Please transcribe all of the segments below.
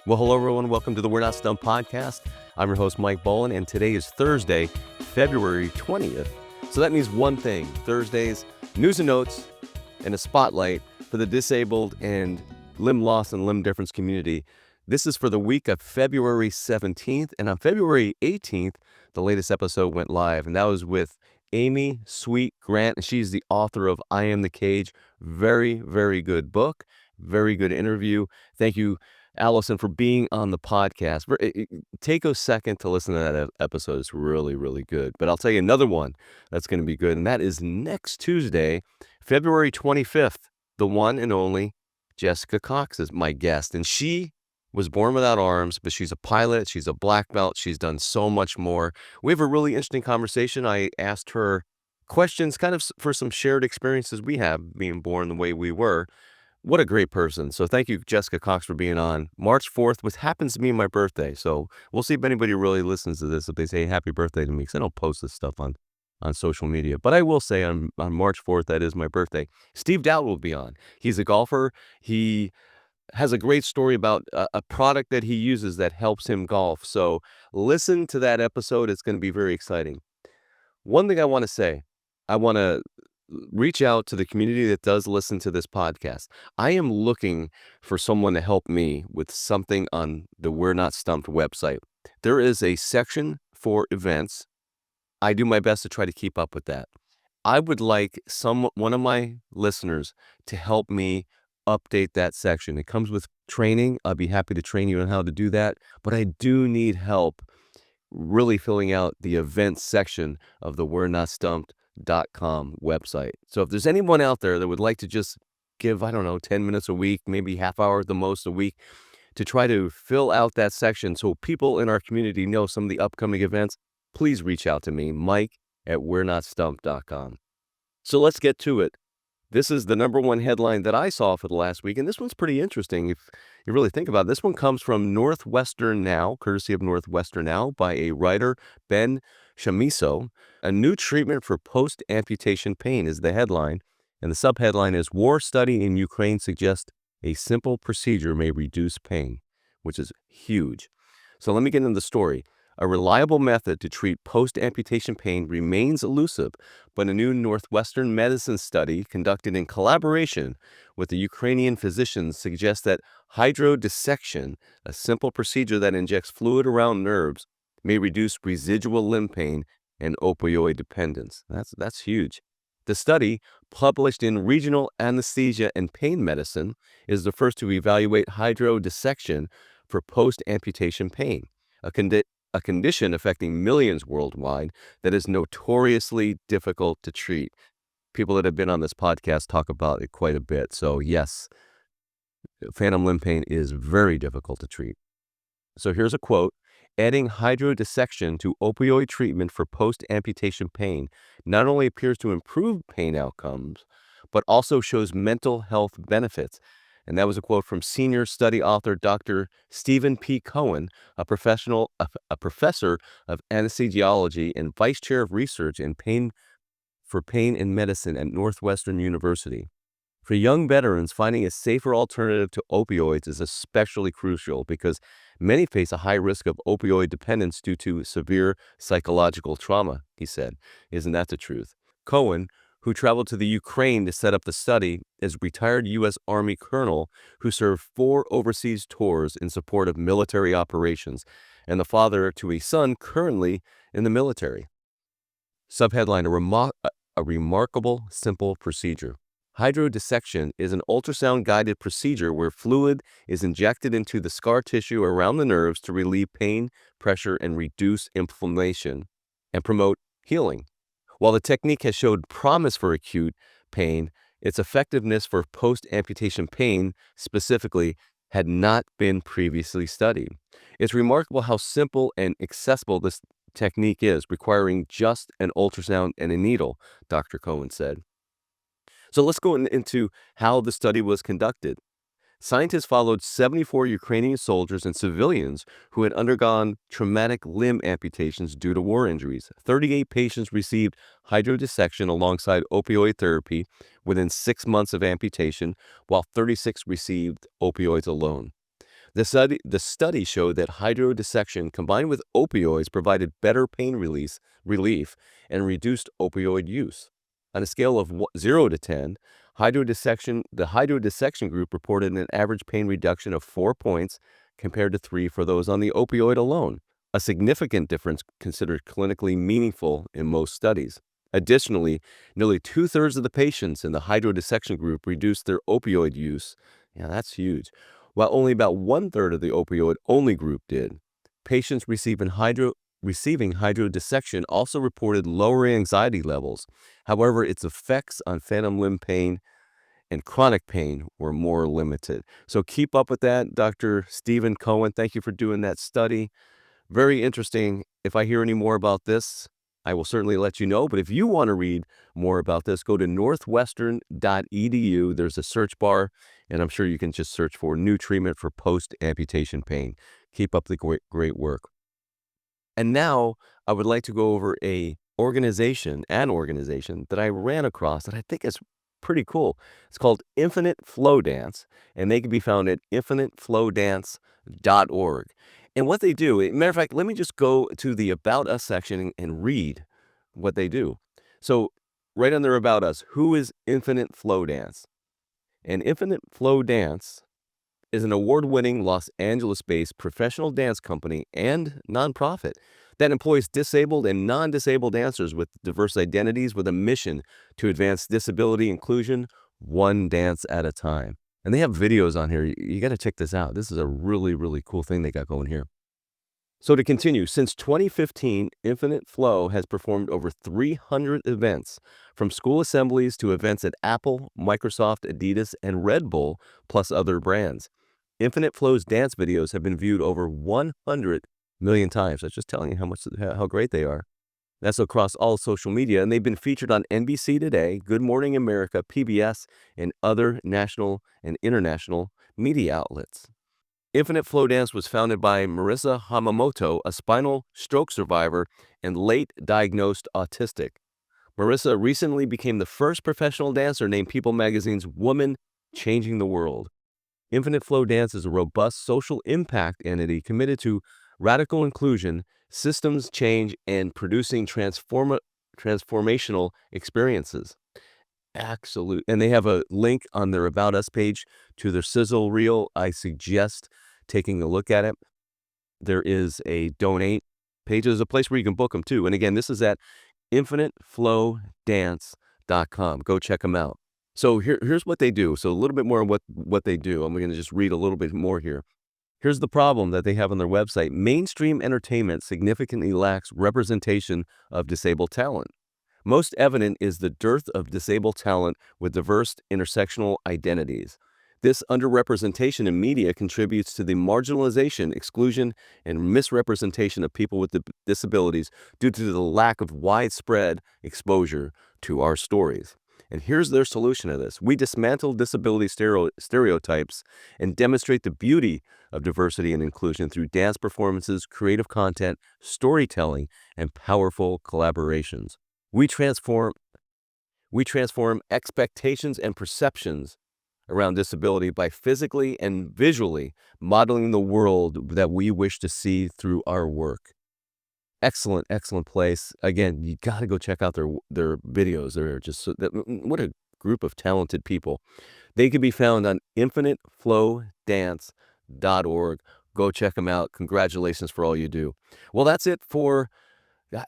Well, hello, everyone. Welcome to the We're Not Stumped podcast. I'm your host, Mike Bolland, and today is Thursday, February 20th. So that means one thing, Thursdays, news and notes, and a spotlight for the disabled and limb loss and limb difference community. This is for the week of February 17th, and on February 18th, the latest episode went live, and that was with Amy Sweet Grant, and she's the author of I Am the Cage. Very, very good book, very good interview. Thank you, Allison, for being on the podcast. Take a second to listen to that episode. It's really, really good. But I'll tell you another one that's going to be good, and that is next Tuesday, February 25th. The one and only Jessica Cox is my guest, and she was born without arms, but she's a pilot. She's a black belt. She's done so much more. We have a really interesting conversation. I asked her questions kind of for some shared experiences we have being born the way we were. What a great person. So thank you, Jessica Cox, for being on. March 4th, which happens to be my birthday. So we'll see if anybody really listens to this, if they say happy birthday to me, because I don't post this stuff on social media. But I will say on March 4th, that is my birthday. Steve Dowd will be on. He's a golfer. He has a great story about a product that he uses that helps him golf. So listen to that episode. It's going to be very exciting. One thing I want to say, I want to reach out to the community that does listen to this podcast. I am looking for someone to help me with something on the We're Not Stumped website. There is a section for events. I do my best to try to keep up with that. I would like one of my listeners to help me update that section. It comes with training. I'll be happy to train you on how to do that, but I do need help really filling out the events section of the We're Not Stumped.com website. So if there's anyone out there that would like to just give, 10 minutes a week, maybe half hour at the most a week, to try to fill out that section so people in our community know some of the upcoming events, please reach out to me, Mike at we'renotstumped.com. So let's get to it. This is the number one headline that I saw for the last week, and this one's pretty interesting if you really think about it. This one comes from Northwestern Now, courtesy of Northwestern Now, by a writer, Ben Shamiso. A new treatment for post-amputation pain is the headline, and the subheadline is War Study in Ukraine Suggests a Simple Procedure May Reduce Pain, which is huge. So let me get into the story. A reliable method to treat post-amputation pain remains elusive, but a new Northwestern medicine study conducted in collaboration with the Ukrainian physicians suggests that hydrodissection, a simple procedure that injects fluid around nerves, may reduce residual limb pain and opioid dependence. That's huge. The study, published in Regional Anesthesia and Pain Medicine, is the first to evaluate hydrodissection for post-amputation pain, a condition affecting millions worldwide that is notoriously difficult to treat. People that have been on this podcast talk about it quite a bit. So yes, phantom limb pain is very difficult to treat. So here's a quote. Adding hydrodissection to opioid treatment for post-amputation pain not only appears to improve pain outcomes, but also shows mental health benefits. And that was a quote from senior study author Dr. Stephen P. Cohen, a professor of anesthesiology and vice chair of research in pain in medicine at Northwestern University. For young veterans, finding a safer alternative to opioids is especially crucial because many face a high risk of opioid dependence due to severe psychological trauma, he said. Isn't that the truth? Cohen, who traveled to the Ukraine to set up the study, is a retired U.S. Army colonel who served 4 overseas tours in support of military operations, and the father to a son currently in the military. Subheadline, a remarkable simple procedure. Hydrodissection is an ultrasound-guided procedure where fluid is injected into the scar tissue around the nerves to relieve pain, pressure, and reduce inflammation and promote healing. While the technique has showed promise for acute pain, its effectiveness for post-amputation pain specifically had not been previously studied. It's remarkable how simple and accessible this technique is, requiring just an ultrasound and a needle, Dr. Cohen said. So let's go into how the study was conducted. Scientists followed 74 Ukrainian soldiers and civilians who had undergone traumatic limb amputations due to war injuries. 38 patients received hydrodissection alongside opioid therapy within 6 months of amputation, while 36 received opioids alone. The study showed that hydrodissection combined with opioids provided better pain relief and reduced opioid use. On a scale of 0 to 10, the hydrodissection group reported an average pain reduction of 4 points compared to 3 for those on the opioid alone, a significant difference considered clinically meaningful in most studies. Additionally, nearly two-thirds of the patients in the hydrodissection group reduced their opioid use. Yeah, that's huge. While only about one-third of the opioid-only group did. Patients receiving hydrodissection also reported lower anxiety levels. However, its effects on phantom limb pain and chronic pain were more limited. So keep up with that, Dr. Stephen Cohen. Thank you for doing that study. Very interesting. If I hear any more about this, I will certainly let you know. But if you want to read more about this, go to northwestern.edu. There's a search bar, and I'm sure you can just search for new treatment for post-amputation pain. Keep up the great work. And now I would like to go over an organization that I ran across that I think is pretty cool. It's called Infinite Flow Dance, and they can be found at infiniteflowdance.org. And what they do, matter of fact, let me just go to the About Us section and read what they do. So right under About Us, who is Infinite Flow Dance? And Infinite Flow Dance is an award-winning Los Angeles-based professional dance company and nonprofit that employs disabled and non-disabled dancers with diverse identities with a mission to advance disability inclusion one dance at a time. And they have videos on here. You got to check this out. This is a really, really cool thing they got going here. So to continue, since 2015, Infinite Flow has performed over 300 events, from school assemblies to events at Apple, Microsoft, Adidas, and Red Bull, plus other brands. Infinite Flow's dance videos have been viewed over 100 million times. That's just telling you how great they are. That's across all social media, and they've been featured on NBC Today, Good Morning America, PBS, and other national and international media outlets. Infinite Flow Dance was founded by Marisa Hamamoto, a spinal stroke survivor and late diagnosed autistic. Marisa recently became the first professional dancer named People Magazine's Woman Changing the World. Infinite Flow Dance is a robust social impact entity committed to radical inclusion, systems change, and producing transformational experiences. Absolute. And they have a link on their About Us page to their sizzle reel. I suggest taking a look at it. There is a donate page. There's a place where you can book them too. And again, this is at infiniteflowdance.com. Go check them out. So here's what they do. So a little bit more of what they do. I'm going to just read a little bit more here. Here's the problem that they have on their website. Mainstream entertainment significantly lacks representation of disabled talent. Most evident is the dearth of disabled talent with diverse intersectional identities. This underrepresentation in media contributes to the marginalization, exclusion, and misrepresentation of people with disabilities due to the lack of widespread exposure to our stories. And here's their solution to this. We dismantle disability stereotypes and demonstrate the beauty of diversity and inclusion through dance performances, creative content, storytelling, and powerful collaborations. We transform expectations and perceptions around disability by physically and visually modeling the world that we wish to see through our work. Excellent, excellent place. Again, you got to go check out their videos. They're just what a group of talented people. They can be found on infiniteflowdance.org. Go check them out. Congratulations for all you do. Well, that's it for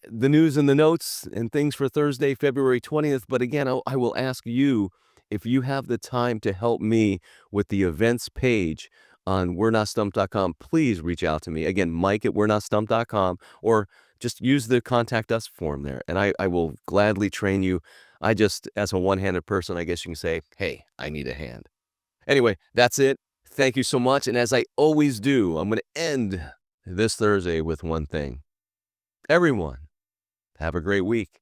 the news and the notes and things for Thursday, February 20th. But again, I will ask you if you have the time to help me with the events page on we'renotstumped.com, please reach out to me. Again, Mike at we'renotstumped.com, or just use the contact us form there, and I will gladly train you. I just, as a one-handed person, I guess you can say, hey, I need a hand. Anyway, that's it. Thank you so much. And as I always do, I'm going to end this Thursday with one thing. Everyone, have a great week.